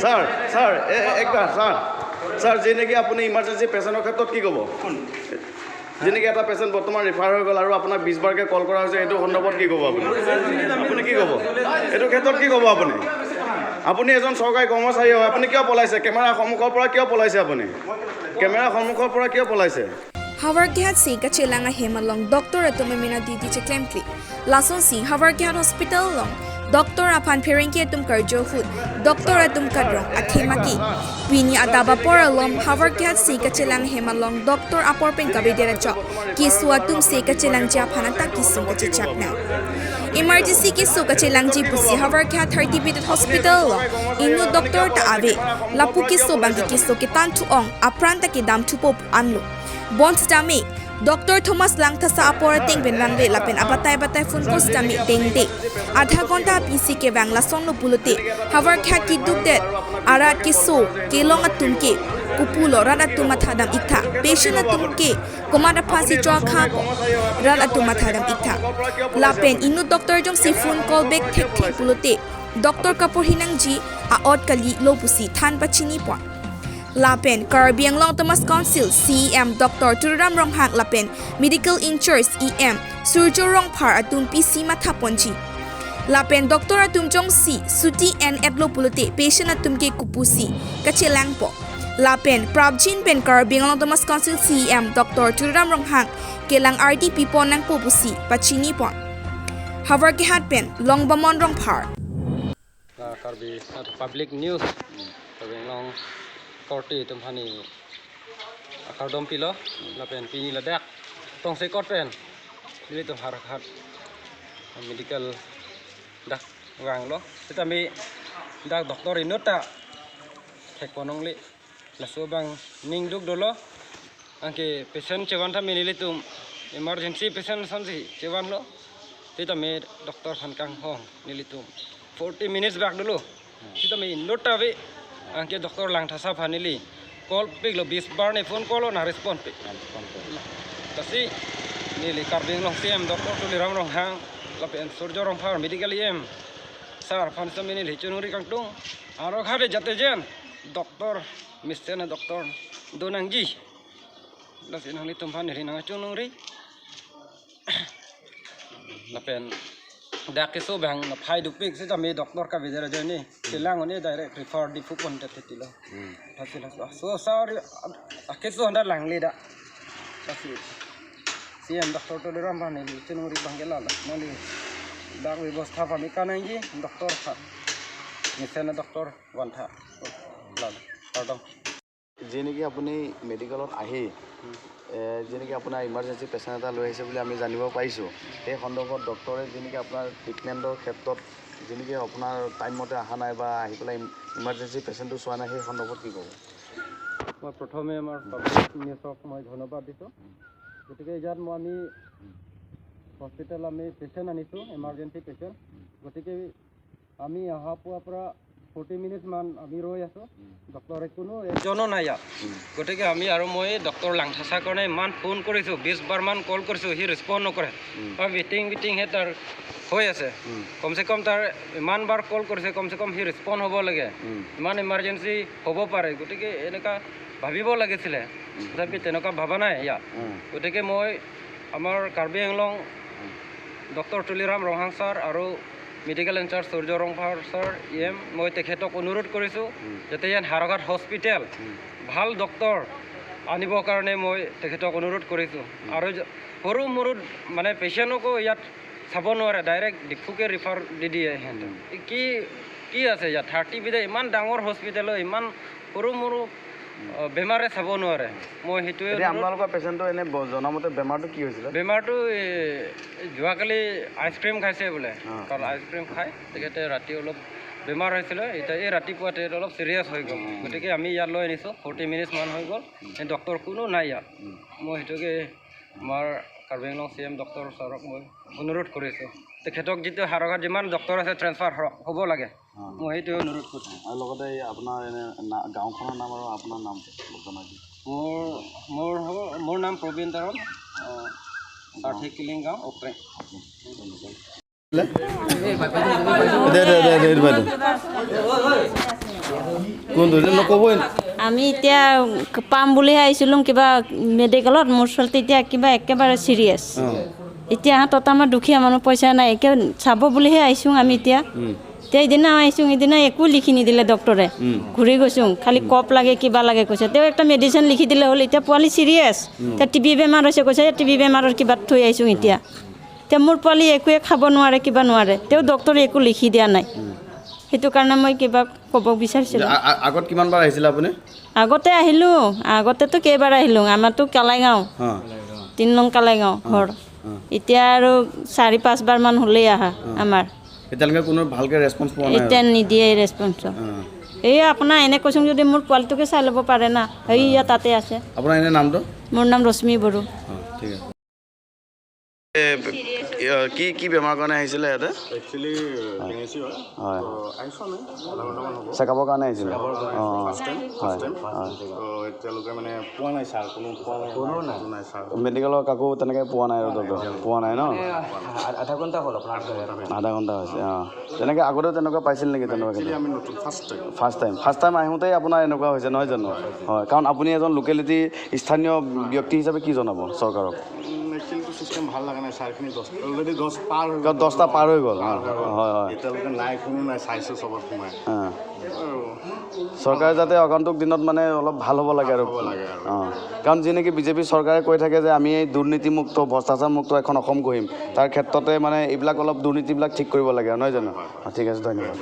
Sir, sir, যেনেকৈ আপুনি emergency পেচেণ্টৰ ক্ষেত্ৰত কি ক'ব যেনেকৈ এটা পেচেণ্ট বৰ্তমান ৰিফাৰ হৈ গ'ল আৰু আপোনাক 20 বাৰকৈ কল কৰা হৈছে এইটো সন্দৰ্ভত কি ক'ব আপুনি কি ক'ব এইটো ক্ষেত্ৰত কি ক'ব আপুনি এজন চৰকাৰী কৰ্মচাৰী হয় আপুনি কিয় পলাইছে কেমেৰাৰ সন্মুখৰ পৰা কিয় পলাইছে আপুনি কেমেৰাৰ সন্মুখৰ পৰা কিয় পলাইছে Havarghat si kachilanga hemalong Doctor Atum amena duty che Klem Kle. Lason si Havarghat Hospital long Doctor Aphan Atum karju Ahut Doctor Kat Rong akhemaki. Wini adaba poralom Havarghat si kachilang hemalong Doctor Aphan kabidera chok. Kisu Atum si kachilang Japan ta kisu kachichakna. Emergency kisu kachilang ji pusi Havarghat 30-bed hospital long inu doctor ta ave lapu kisu bangi kisu kitan tuong apranta ki dam tupop anlu. Bonds dami Dr. Thomas lang thasa aporating benwanwe lapen abatay phone post dami tengde adha gonta PC ke bangla songno pulute Havarghat ki dukde arat ki so kelong atumke kupulo rat atuma thadam ikha patient atumke komada phasi chwa kha ko rat atuma thadam ikha lapen inu doctor jong si phone call back thek pulute Dr. Kapur hinang ji aot kali lopusi than pachini pon Lapen, Karbi Anglong Thomas Council, CEM Doctor Turam Rong Hang Lapen, Medical Insurance EM, Surjo Rong Par Atum PC Mathaponji. Lapen Doctor Atum Jong Si, Suti and Edlo Pulute, Patient Atum Ke Kupusi, Kachilangpo. Lapen, Prabjin Pen Karbi Anglong Thomas Council CEM Doctor Turam Rong Hang, Kelang RDP Ponang Pupusi, Pachini Pon. Havarghat Pen, Long Bamon Rong Par. Karbi, public news, Anglong. Korti tumpani akardom pilo lapen pini ladak tong se korpen ini tu Havarghat medical dak wang lo kita mi dak doktor inota tek ponong li laso bang ning duk dolo angke patient cewan ta minili tum emergency patient sanji cewan lo kita mi doktor hankang hong nili tum 40 minutes back dulu kita mi inota we angke doktor lang thasa phanili call pik lo 20 bar ne phone call na respond pik kasi nili Karbi long CM doktor tuliram rong hang lapen surjo rong phar medical em sar phan samini li chunuri kangtung aro khade jate jen doktor misena doktor donangji lasin hali tumphan ni nang chunuri lapen dak so bang na phai du pik se mi doctor ka videra jani tilang oni direct refer di phupon ta tilo hasila so sorry akeso handa langli da kasi CM doctor to ram bani chenuri bangela la mali dak ବ୍ୟବস্থা pani kanangi doctor kha misena doctor wantha la pardon যেনেকৈ আপুনি মেডিকেলত আহি যেনেকৈ আপোনাৰ emergency patient এটা লৈ আহিছে বুলি আমি জানিব পাৰিছোঁ সেই সন্দৰ্ভত ডক্টৰে যেনেকৈ আপোনাৰ ট্ৰিটমেণ্টৰ ক্ষেত্ৰত যেনেকৈ আপোনাৰ টাইমমতে অহা নাই বা আহি পেলাই ইমাৰ্জেঞ্চি পেচেণ্টটো চোৱা নাই সেই সন্দৰ্ভত কি ক'ব মই প্ৰথমে আমাৰ পাব্লিক নিউজক মই ধন্যবাদ দিছোঁ গতিকে ইয়াত মই আমি হস্পিটেল আমি পেচেণ্ট আনিছোঁ ইমাৰ্জেঞ্চি পেচেণ্ট গতিকে আমি অহা পুৱাৰ পৰা 40 minutes মান আমি ৰৈ আছো ডক্টৰে কোনো এজনো নাই ইয়াত গতিকে আমি আৰু মই ডক্টৰ লাংথাছা কাৰণে ইমান ফোন কৰিছোঁ 20 বাৰ মান কল কৰিছোঁ সি ৰেছপন্ড নকৰে মিটিং হে তাৰ হৈ আছে কমসে কম তাৰ ইমান বাৰ কল কৰিছে কমসে কম সি ৰেছপন্ড হ'ব লাগে ইমান ইমাৰ্জেঞ্চি হ'ব পাৰে গতিকে এনেকা ভাবিব লাগিছিলে তথাপি তেনেকুৱা ভাবা নাই ইয়াত গতিকে মই আমাৰ কাৰ্বি আংলং ডক্টৰ তুলিৰাম ৰহাং ছাৰ আৰু মেডিকেল ইনচাৰ্জ সূৰ্য ৰংভাৰ ছাৰ এম মই তেখেতক অনুৰোধ কৰিছোঁ যাতে ইয়াত হাৰঘাট হস্পিটেল ভাল ডক্টৰ আনিবৰ কাৰণে মই তেখেতক অনুৰোধ কৰিছোঁ আৰু সৰু মৰু মানে পেচেণ্টকো ইয়াত চাব নোৱাৰে ডাইৰেক্ট ডিফুকে ৰিফাৰ দি দিয়ে সিহঁতে কি আছে ইয়াত 30 বিধে ইমান ডাঙৰ হস্পিটেল ইমান সৰু মৰু বেমাৰে চাব নোৱাৰে মই হেতুৱে আপোনালোকৰ পেচেণ্টৰ এনে জনামতে বেমাৰটো কি হৈছিল বেমাৰটো যোৱাকালি আইচক্ৰীম খাইছে বোলে কাৰণ আইচক্ৰীম খাই তেখেতে ৰাতি অলপ বেমাৰ হৈছিল এতিয়া এই ৰাতিপুৱাতে অলপ চিৰিয়াছ হৈ গ'ল গতিকে আমি ইয়াত লৈ আনিছোঁ 40 minutes মান হৈ গ'ল এই ডক্টৰ কোনো নাই ইয়াত মই হেতুকে আমাৰ কাৰ্বি আংলং CM ডক্টৰ ছাৰক মই অনুৰোধ কৰিছোঁ তেখেতক যিটো হাৰঘাট যিমান ডক্টৰ আছে ট্ৰেন্সফাৰ হ'ব লাগে মই সেইটোৱে অনুৰোধ কৰিছোঁ আৰু লগতে আপোনাৰ এনে গাঁওখনৰ নাম আৰু আপোনাৰ নাম জনাই দিম মোৰ নাম প্ৰবীণ তাৰণ 60 কিলিং গাঁও অপ্ৰেং আমি এতিয়া পাম বুলি আহিছিলোঁ কিবা মেডিকেলত মোৰ ছোৱালী এতিয়া কিবা একেবাৰে চিৰিয়াছ এতিয়া হাতত আমাৰ দুখীয়া মানুহ পইচা নাই একে চাব বুলিহে আহিছোঁ আমি এতিয়া সেইদিনা আহিছোঁ সেইদিনা একো লিখি নিদিলে ডক্টৰে ঘূৰি গৈছোঁ খালি কপ লাগে কিবা লাগে কৈছে তেওঁ একটা মেডিচিন লিখি দিলে হ'ল এতিয়া পোৱালি চিৰিয়াছ এতিয়া টিবি বেমাৰ হৈছে কৈছে টিবি বেমাৰৰ কিবা থৈ আহিছোঁ এতিয়া মোৰ পোৱালি একোৱে খাব নোৱাৰে কিবা নোৱাৰে তেওঁ ডক্টৰে একো লিখি দিয়া নাই সেইটো কাৰণে মই কিবা ক'ব বিচাৰিছিলোঁ আগত কিমানবাৰ আহিছিলে আপুনি আগতে আহিলোঁ আগতেতো কেইবাৰ আহিলোঁ আমাৰতো কালাইগাঁও 3 নং কালাইগাঁও ঘৰ এতিয়া আৰু 4-5 বাৰমান হ'লেই আহা আমাৰ এতিয়ালৈকে কোনো ভালকৈ ৰেছপন্স পোৱা নাই এতিয়া নিদিয়ে ৰেছপন্স এই আপোনাৰ এনে কৈছোঁ যদি মোৰ পোৱালিটোকে চাই ল'ব পাৰে না এইয়া তাতে আছে আপোনাৰ এনে নামটো মোৰ নাম ৰশ্মি বড়ো ঠিক আছে কি কি বেমাৰ কাৰণে আহিছিলে ইয়াতে একচুৱেলি প্ৰেগনেঞ্চি হয় আহিছোঁ আমি আধা ঘণ্টামান হ'ব চেকআপৰ কাৰণে আহিছিলে এতিয়ালৈকে মানে পোৱা নাই ছাৰ কোনো নাই ছাৰ মেডিকেলৰ কাকো তেনেকৈ পোৱা নাই আৰু ডক্টৰ পোৱা নাই ন আধা ঘণ্টা হ'ল আপোনাৰ আধা ঘণ্টা হৈছে তেনেকৈ আগতেও তেনেকুৱা পাইছিল নেকি তেনেকুৱা আমি নতুন ফাৰ্ষ্ট টাইম আহোঁতেই আপোনাৰ এনেকুৱা হৈছে নহয় জানো হয় কাৰণ আপুনি এজন লোকেলিটি স্থানীয় ব্যক্তি হিচাপে কি জনাব চৰকাৰক একচুৱেলিটো চিষ্টেম ভাল লগা নাই ছাৰখিনি অলৰেডি 10 পাৰ হৈ 10টা পাৰ হৈ গ'ল হয় হয় এতিয়ালৈকে নাই কোনো নাই চাইছোঁ চবত সোমাই চৰকাৰে যাতে আগন্তুক দিনত মানে অলপ ভাল হ'ব লাগে আৰু কাৰণ যি নেকি বিজেপি চৰকাৰে কৈ থাকে যে আমি এই দুৰ্নীতিমুক্ত ভ্ৰষ্টাচাৰমুক্ত এখন অসম গঢ়িম তাৰ ক্ষেত্ৰতে মানে এইবিলাক অলপ দুৰ্নীতিবিলাক ঠিক কৰিব লাগে নহয় জানো ঠিক আছে ধন্যবাদ